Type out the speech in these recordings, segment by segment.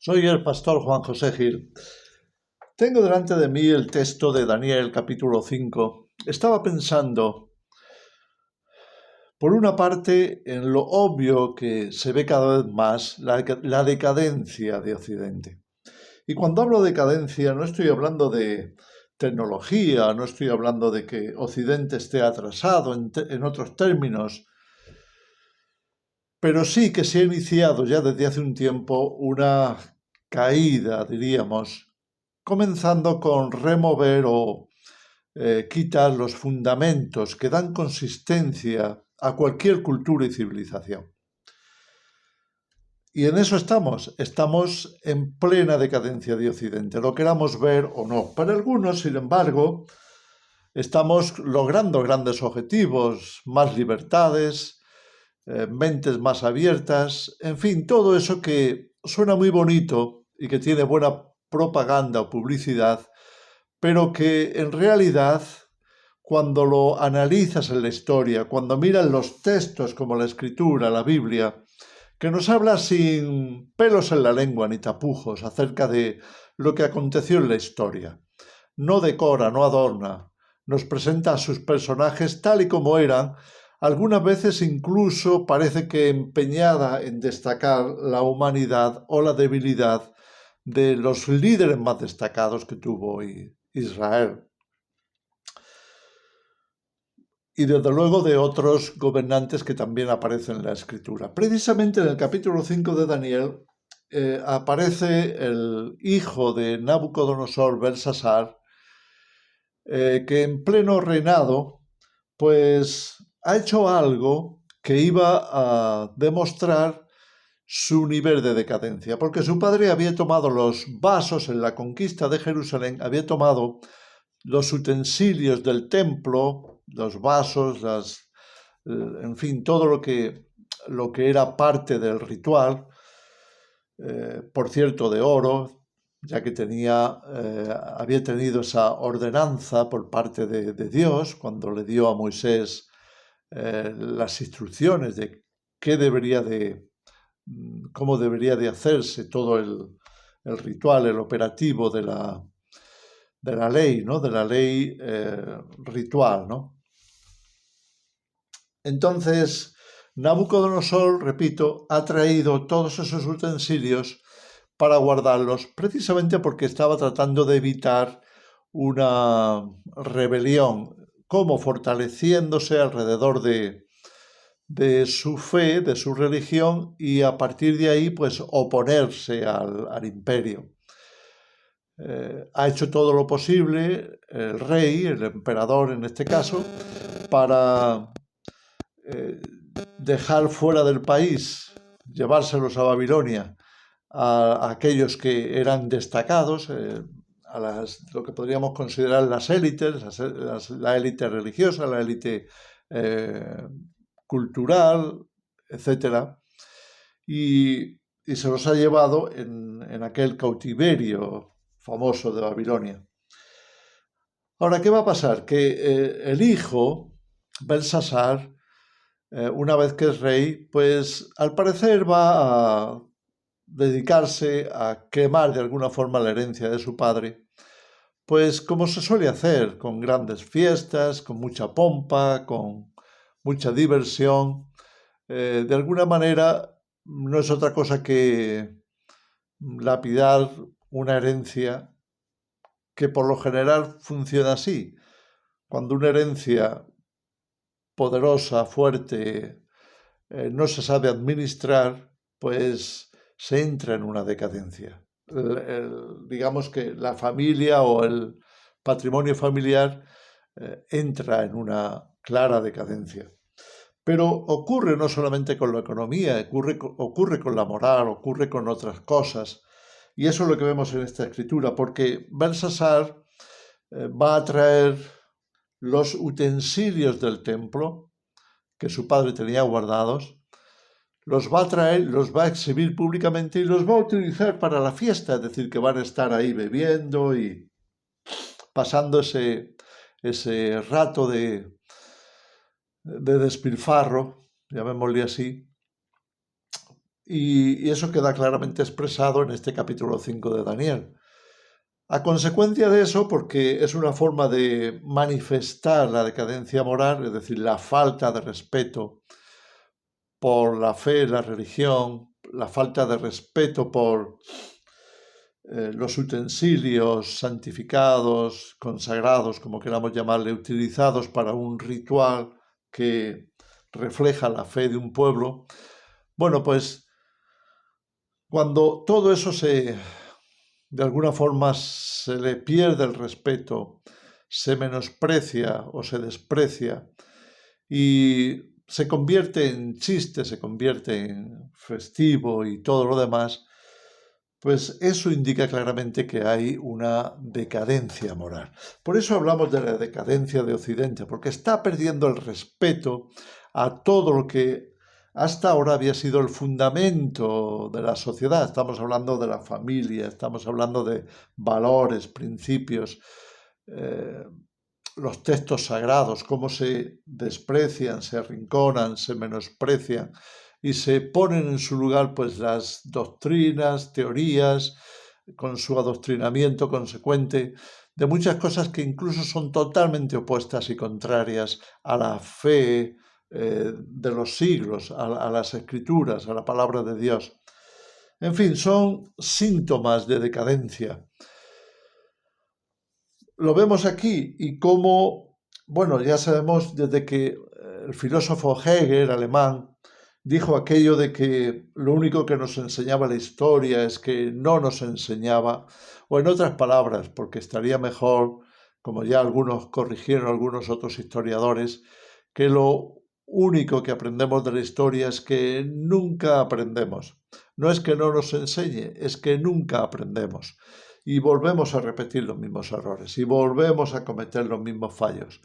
Soy el pastor Juan José Gil. Tengo delante de mí el texto de Daniel capítulo 5. Estaba pensando, por una parte, en lo obvio que se ve cada vez más la decadencia de Occidente. Y cuando hablo de decadencia no estoy hablando de tecnología, no estoy hablando de que Occidente esté atrasado en otros términos, pero sí que se ha iniciado ya desde hace un tiempo una caída, diríamos, comenzando con remover o quitar los fundamentos que dan consistencia a cualquier cultura y civilización. Y en eso estamos en plena decadencia de Occidente, lo queramos ver o no. Para algunos, sin embargo, estamos logrando grandes objetivos, más libertades, mentes más abiertas, en fin, todo eso que suena muy bonito y que tiene buena propaganda o publicidad, pero que en realidad, cuando lo analizas en la historia, cuando miras los textos como la Escritura, la Biblia, que nos habla sin pelos en la lengua ni tapujos acerca de lo que aconteció en la historia, no decora, no adorna, nos presenta a sus personajes tal y como eran, algunas veces incluso parece que empeñada en destacar la humanidad o la debilidad de los líderes más destacados que tuvo Israel. Y desde luego de otros gobernantes que también aparecen en la Escritura. Precisamente en el capítulo 5 de Daniel aparece el hijo de Nabucodonosor, Belsasar, que en pleno reinado pues ha hecho algo que iba a demostrar su nivel de decadencia, porque su padre había tomado los vasos en la conquista de Jerusalén, había tomado los utensilios del templo, los vasos, en fin, todo lo que era parte del ritual, por cierto, de oro, ya que había tenido esa ordenanza por parte de Dios cuando le dio a Moisés las instrucciones de cómo debería de hacerse todo el ritual, el operativo de la ley, ¿no? De la ley ritual, ¿no? Entonces, Nabucodonosor, repito, ha traído todos esos utensilios para guardarlos, precisamente porque estaba tratando de evitar una rebelión, como fortaleciéndose alrededor de su fe, de su religión, y a partir de ahí, pues, oponerse al imperio. Ha hecho todo lo posible el rey, el emperador en este caso, para dejar fuera del país, llevárselos a Babilonia, a aquellos que eran destacados, lo que podríamos considerar las élites, la élite religiosa, la élite cultural, etc. Y se los ha llevado en aquel cautiverio famoso de Babilonia. Ahora, ¿qué va a pasar? Que el hijo, Belsasar, una vez que es rey, pues al parecer va a dedicarse a quemar de alguna forma la herencia de su padre, pues como se suele hacer, con grandes fiestas, con mucha pompa, con mucha diversión. De alguna manera no es otra cosa que lapidar una herencia que por lo general funciona así. Cuando una herencia poderosa, fuerte, no se sabe administrar, pues se entra en una decadencia. Digamos que la familia o el patrimonio familiar entra en una clara decadencia. Pero ocurre no solamente con la economía, ocurre con la moral, ocurre con otras cosas. Y eso es lo que vemos en esta escritura, porque Belsasar va a traer los utensilios del templo que su padre tenía guardados, los va a traer, los va a exhibir públicamente y los va a utilizar para la fiesta, es decir, que van a estar ahí bebiendo y pasando ese rato de despilfarro, llamémosle así, y eso queda claramente expresado en este capítulo 5 de Daniel. A consecuencia de eso, porque es una forma de manifestar la decadencia moral, es decir, la falta de respeto por la fe, la religión, la falta de respeto por los utensilios santificados, consagrados, como queramos llamarle, utilizados para un ritual que refleja la fe de un pueblo. Bueno, pues cuando todo eso de alguna forma se le pierde el respeto, se menosprecia o se desprecia y se convierte en chiste, se convierte en festivo y todo lo demás, pues eso indica claramente que hay una decadencia moral. Por eso hablamos de la decadencia de Occidente, porque está perdiendo el respeto a todo lo que hasta ahora había sido el fundamento de la sociedad. Estamos hablando de la familia, estamos hablando de valores, principios, los textos sagrados, cómo se desprecian, se arrinconan, se menosprecian y se ponen en su lugar pues las doctrinas, teorías, con su adoctrinamiento consecuente de muchas cosas que incluso son totalmente opuestas y contrarias a la fe de los siglos, a las escrituras, a la palabra de Dios. En fin, son síntomas de decadencia. Lo vemos aquí y cómo, bueno, ya sabemos desde que el filósofo Hegel, alemán, dijo aquello de que lo único que nos enseñaba la historia es que no nos enseñaba, o en otras palabras, porque estaría mejor, como ya algunos corrigieron, algunos otros historiadores, que lo único que aprendemos de la historia es que nunca aprendemos. No es que no nos enseñe, es que nunca aprendemos. Y volvemos a repetir los mismos errores, y volvemos a cometer los mismos fallos.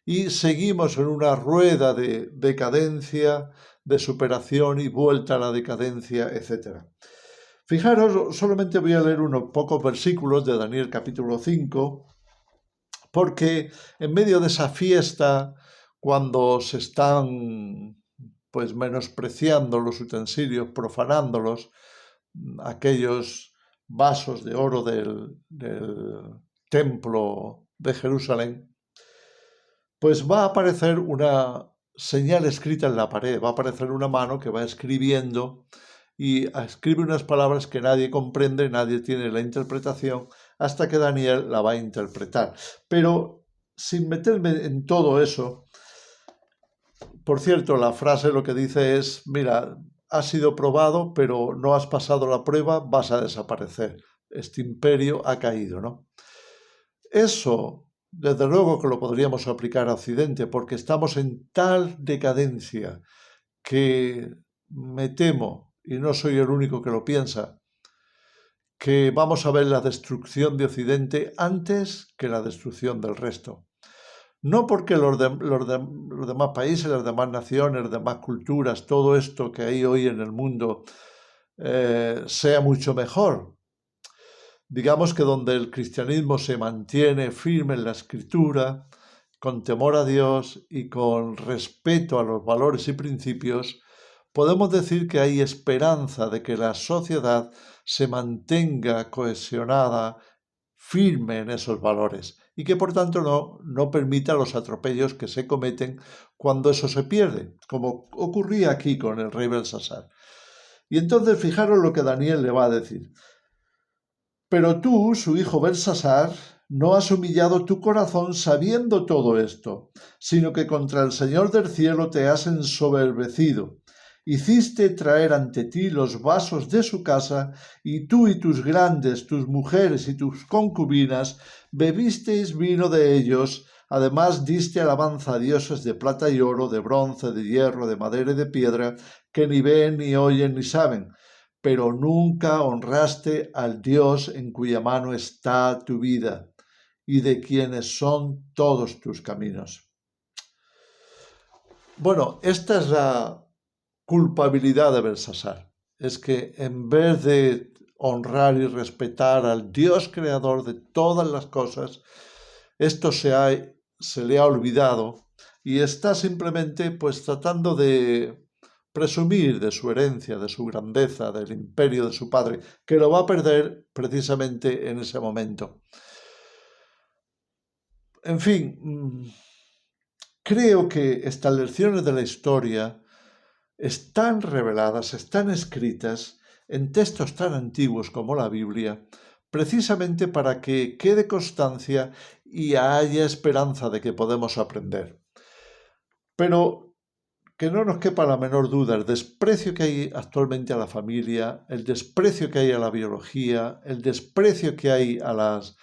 Y seguimos en una rueda de decadencia, de superación y vuelta a la decadencia, etc. Fijaros, solamente voy a leer unos pocos versículos de Daniel capítulo 5, porque en medio de esa fiesta, cuando se están pues menospreciando los utensilios, profanándolos, aquellos vasos de oro del templo de Jerusalén, pues va a aparecer una señal escrita en la pared, va a aparecer una mano que va escribiendo y escribe unas palabras que nadie comprende, nadie tiene la interpretación, hasta que Daniel la va a interpretar. Pero sin meterme en todo eso, por cierto, la frase lo que dice es, mira, has sido probado, pero no has pasado la prueba, vas a desaparecer. Este imperio ha caído, ¿no? Eso, desde luego que lo podríamos aplicar a Occidente, porque estamos en tal decadencia que me temo, y no soy el único que lo piensa, que vamos a ver la destrucción de Occidente antes que la destrucción del resto. No porque los demás países, las demás naciones, las demás culturas, todo esto que hay hoy en el mundo sea mucho mejor. Digamos que donde el cristianismo se mantiene firme en la escritura, con temor a Dios y con respeto a los valores y principios, podemos decir que hay esperanza de que la sociedad se mantenga cohesionada, firme en esos valores y que por tanto no permita los atropellos que se cometen cuando eso se pierde, como ocurría aquí con el rey Belsasar. Y entonces fijaros lo que Daniel le va a decir. Pero tú, su hijo Belsasar, no has humillado tu corazón sabiendo todo esto, sino que contra el Señor del cielo te has ensoberbecido. Hiciste traer ante ti los vasos de su casa, y tú y tus grandes, tus mujeres y tus concubinas, bebisteis vino de ellos. Además diste alabanza a dioses de plata y oro, de bronce, de hierro, de madera y de piedra, que ni ven, ni oyen, ni saben. Pero nunca honraste al Dios en cuya mano está tu vida y de quienes son todos tus caminos. Bueno, esta es la culpabilidad de Belsasar. Es que en vez de honrar y respetar al Dios creador de todas las cosas, esto se le ha olvidado y está simplemente pues tratando de presumir de su herencia, de su grandeza, del imperio de su padre, que lo va a perder precisamente en ese momento. En fin, creo que estas lecciones de la historia están reveladas, están escritas en textos tan antiguos como la Biblia, precisamente para que quede constancia y haya esperanza de que podemos aprender. Pero que no nos quepa la menor duda, el desprecio que hay actualmente a la familia, el desprecio que hay a la biología, el desprecio que hay a los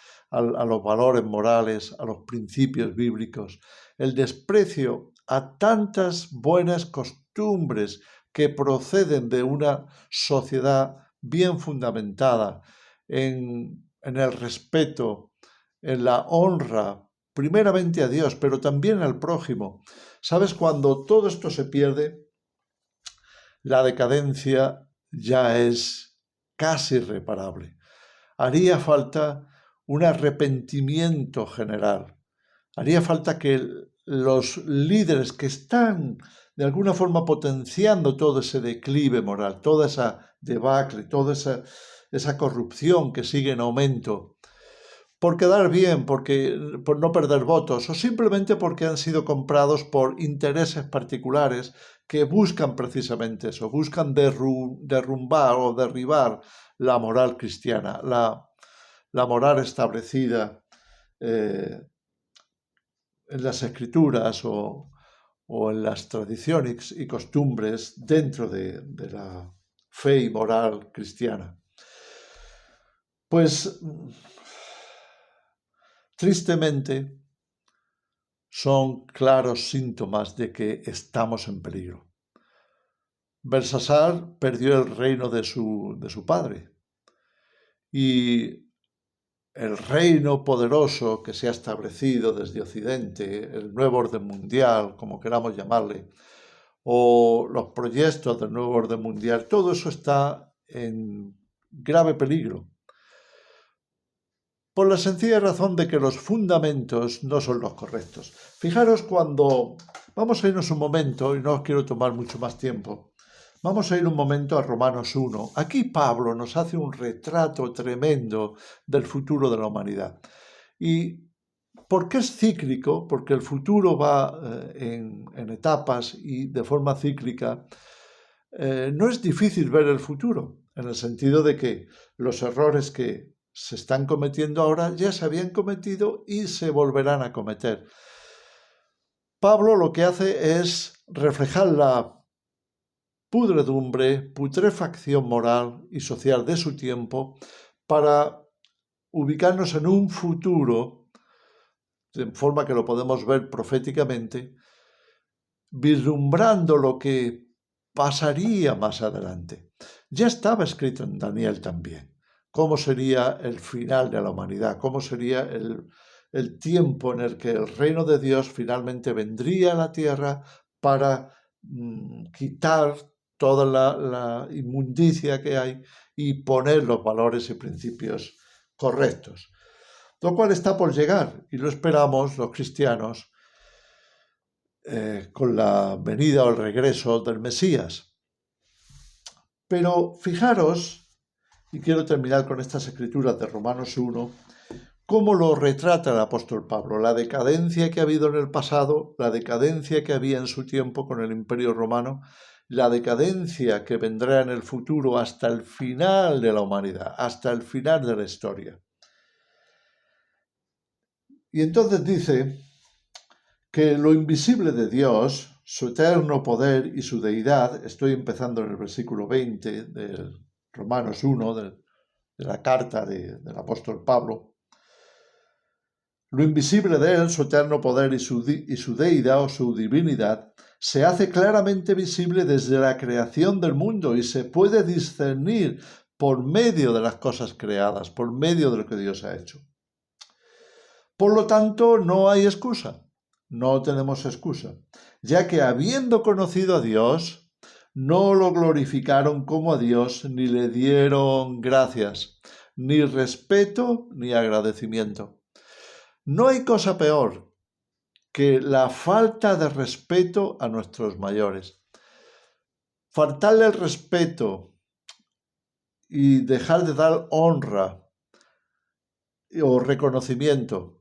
valores morales, a los principios bíblicos, el desprecio a tantas buenas costumbres que proceden de una sociedad bien fundamentada en el respeto, en la honra, primeramente a Dios, pero también al prójimo. ¿Sabes? Cuando todo esto se pierde, la decadencia ya es casi irreparable. Haría falta un arrepentimiento general. Haría falta que los líderes que están de alguna forma potenciando todo ese declive moral, toda esa debacle, toda esa corrupción que sigue en aumento, por quedar bien, por no perder votos o simplemente porque han sido comprados por intereses particulares que buscan precisamente eso, buscan derrumbar o derribar la moral cristiana, la moral establecida en las escrituras o en las tradiciones y costumbres dentro de la fe y moral cristiana. Pues tristemente, son claros síntomas de que estamos en peligro. Belsasar perdió el reino de su padre y el reino poderoso que se ha establecido desde Occidente, el nuevo orden mundial, como queramos llamarle, o los proyectos del nuevo orden mundial, todo eso está en grave peligro. Por la sencilla razón de que los fundamentos no son los correctos. Fijaros cuando... Vamos a irnos un momento, y no os quiero tomar mucho más tiempo, vamos a ir un momento a Romanos 1. Aquí Pablo nos hace un retrato tremendo del futuro de la humanidad. ¿Y por qué es cíclico? Porque el futuro va en etapas y de forma cíclica. No es difícil ver el futuro, en el sentido de que los errores que se están cometiendo ahora ya se habían cometido y se volverán a cometer. Pablo lo que hace es reflejar la pudredumbre, putrefacción moral y social de su tiempo para ubicarnos en un futuro, de forma que lo podemos ver proféticamente, vislumbrando lo que pasaría más adelante. Ya estaba escrito en Daniel también. Cómo sería el final de la humanidad, cómo sería el tiempo en el que el reino de Dios finalmente vendría a la tierra para quitar toda la inmundicia que hay y poner los valores y principios correctos. Lo cual está por llegar y lo esperamos los cristianos con la venida o el regreso del Mesías. Pero fijaros, y quiero terminar con estas escrituras de Romanos 1, cómo lo retrata el apóstol Pablo, la decadencia que ha habido en el pasado, la decadencia que había en su tiempo con el Imperio Romano, la decadencia que vendrá en el futuro hasta el final de la humanidad, hasta el final de la historia. Y entonces dice que lo invisible de Dios, su eterno poder y su deidad, estoy empezando en el versículo 20 de Romanos 1, de la carta del apóstol Pablo, lo invisible de él, su eterno poder y su deidad o su divinidad, se hace claramente visible desde la creación del mundo y se puede discernir por medio de las cosas creadas, por medio de lo que Dios ha hecho. Por lo tanto, no hay excusa. No tenemos excusa, ya que habiendo conocido a Dios, no lo glorificaron como a Dios, ni le dieron gracias, ni respeto, ni agradecimiento. No hay cosa peor que la falta de respeto a nuestros mayores. faltarle el respeto y dejar de dar honra o reconocimiento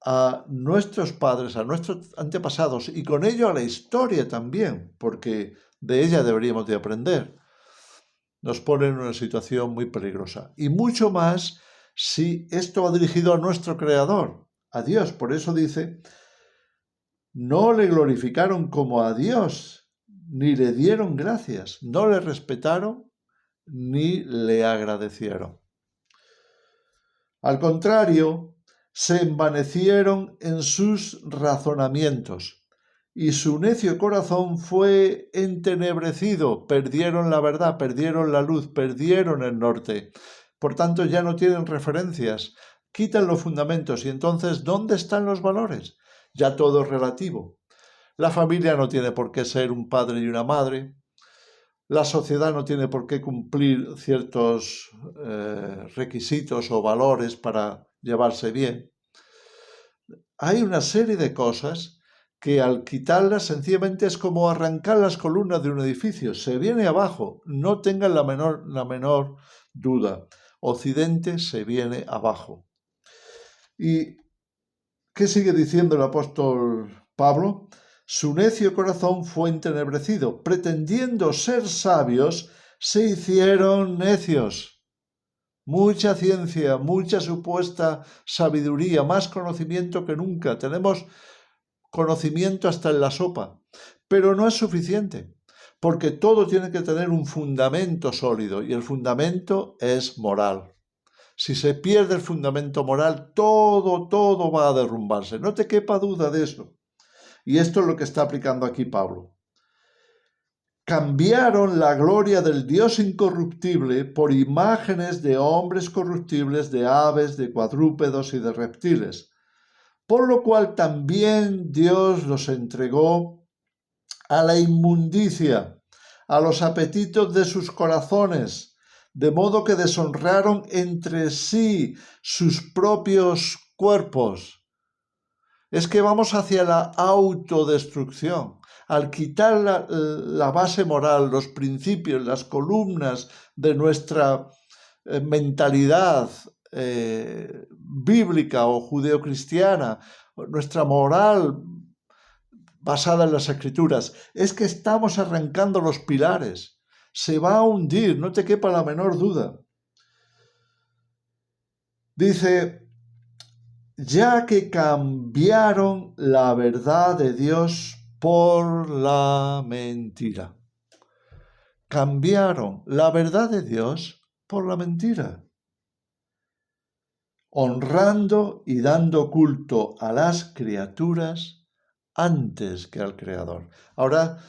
a nuestros padres, a nuestros antepasados y con ello a la historia también, porque de ella deberíamos de aprender, nos pone en una situación muy peligrosa. Y mucho más si esto va dirigido a nuestro Creador, a Dios. Por eso dice, no le glorificaron como a Dios, ni le dieron gracias, no le respetaron, ni le agradecieron. Al contrario, se envanecieron en sus razonamientos, y su necio corazón fue entenebrecido, perdieron la verdad, perdieron la luz, perdieron el norte. Por tanto, ya no tienen referencias, quitan los fundamentos, y entonces, ¿dónde están los valores? Ya todo es relativo. La familia no tiene por qué ser un padre y una madre. La sociedad no tiene por qué cumplir ciertos requisitos o valores para llevarse bien. Hay una serie de cosas que al quitarlas sencillamente es como arrancar las columnas de un edificio. Se viene abajo, no tengan la menor duda. Occidente se viene abajo. ¿Y qué sigue diciendo el apóstol Pablo? Su necio corazón fue entenebrecido. Pretendiendo ser sabios, se hicieron necios. Mucha ciencia, mucha supuesta sabiduría, más conocimiento que nunca. Tenemos conocimiento hasta en la sopa, pero no es suficiente, porque todo tiene que tener un fundamento sólido y el fundamento es moral. Si se pierde el fundamento moral, todo va a derrumbarse. No te quepa duda de eso. Y esto es lo que está aplicando aquí Pablo. Cambiaron la gloria del Dios incorruptible por imágenes de hombres corruptibles, de aves, de cuadrúpedos y de reptiles. Por lo cual también Dios los entregó a la inmundicia, a los apetitos de sus corazones, de modo que deshonraron entre sí sus propios cuerpos. Es que vamos hacia la autodestrucción. Al quitar la base moral, los principios, las columnas de nuestra mentalidad bíblica o judeocristiana, nuestra moral basada en las escrituras, es que estamos arrancando los pilares. Se va a hundir, no te quepa la menor duda. Dice, ya que cambiaron la verdad de Dios por la mentira. Cambiaron la verdad de Dios por la mentira, honrando y dando culto a las criaturas antes que al Creador. Ahora,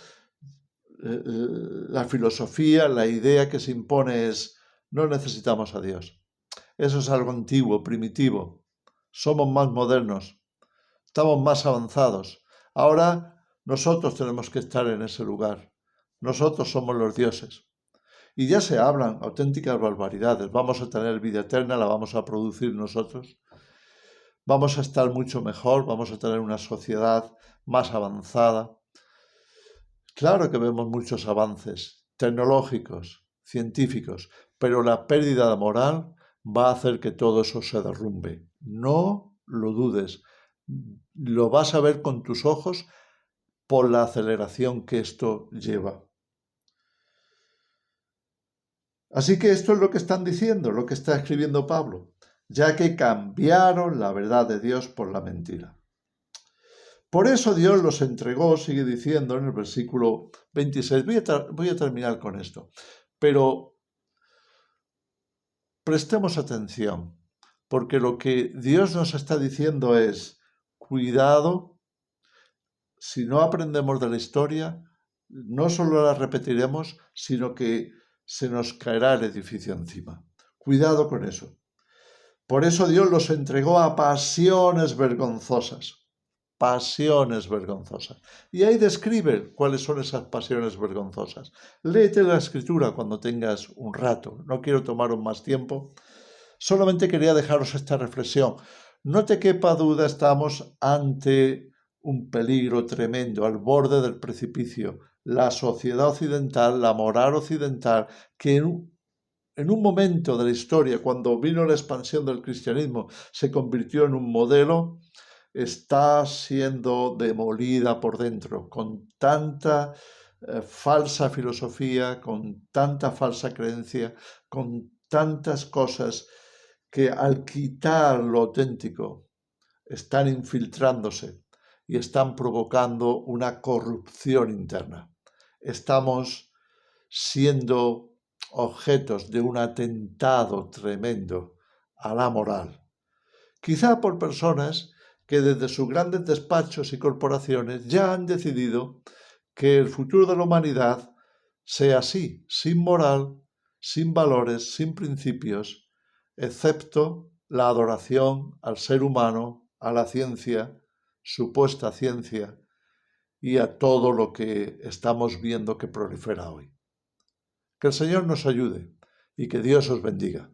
la filosofía, la idea que se impone es, no necesitamos a Dios. Eso es algo antiguo, primitivo. Somos más modernos, estamos más avanzados. Ahora nosotros tenemos que estar en ese lugar. Nosotros somos los dioses. Y ya se hablan auténticas barbaridades. Vamos a tener vida eterna, la vamos a producir nosotros. Vamos a estar mucho mejor, vamos a tener una sociedad más avanzada. Claro que vemos muchos avances tecnológicos, científicos, pero la pérdida de moral va a hacer que todo eso se derrumbe. No lo dudes. Lo vas a ver con tus ojos por la aceleración que esto lleva. Así que esto es lo que están diciendo, lo que está escribiendo Pablo, ya que cambiaron la verdad de Dios por la mentira. Por eso Dios los entregó, sigue diciendo en el versículo 26, voy a terminar con esto, pero prestemos atención, porque lo que Dios nos está diciendo es, cuidado, si no aprendemos de la historia, no solo la repetiremos, sino que se nos caerá el edificio encima. Cuidado con eso. Por eso Dios los entregó a pasiones vergonzosas. Pasiones vergonzosas. Y ahí describe cuáles son esas pasiones vergonzosas. Léete la escritura cuando tengas un rato. No quiero tomaros más tiempo. Solamente quería dejaros esta reflexión. No te quepa duda, estamos ante un peligro tremendo, al borde del precipicio. la sociedad occidental, la moral occidental, que en un momento de la historia, cuando vino la expansión del cristianismo, se convirtió en un modelo, está siendo demolida por dentro, con tanta falsa filosofía, con tanta falsa creencia, con tantas cosas que al quitar lo auténtico están infiltrándose y están provocando una corrupción interna. Estamos siendo objetos de un atentado tremendo a la moral, quizá por personas que desde sus grandes despachos y corporaciones ya han decidido que el futuro de la humanidad sea así, sin moral, sin valores, sin principios, excepto la adoración al ser humano, a la ciencia, supuesta ciencia, y a todo lo que estamos viendo que prolifera hoy. Que el Señor nos ayude y que Dios os bendiga.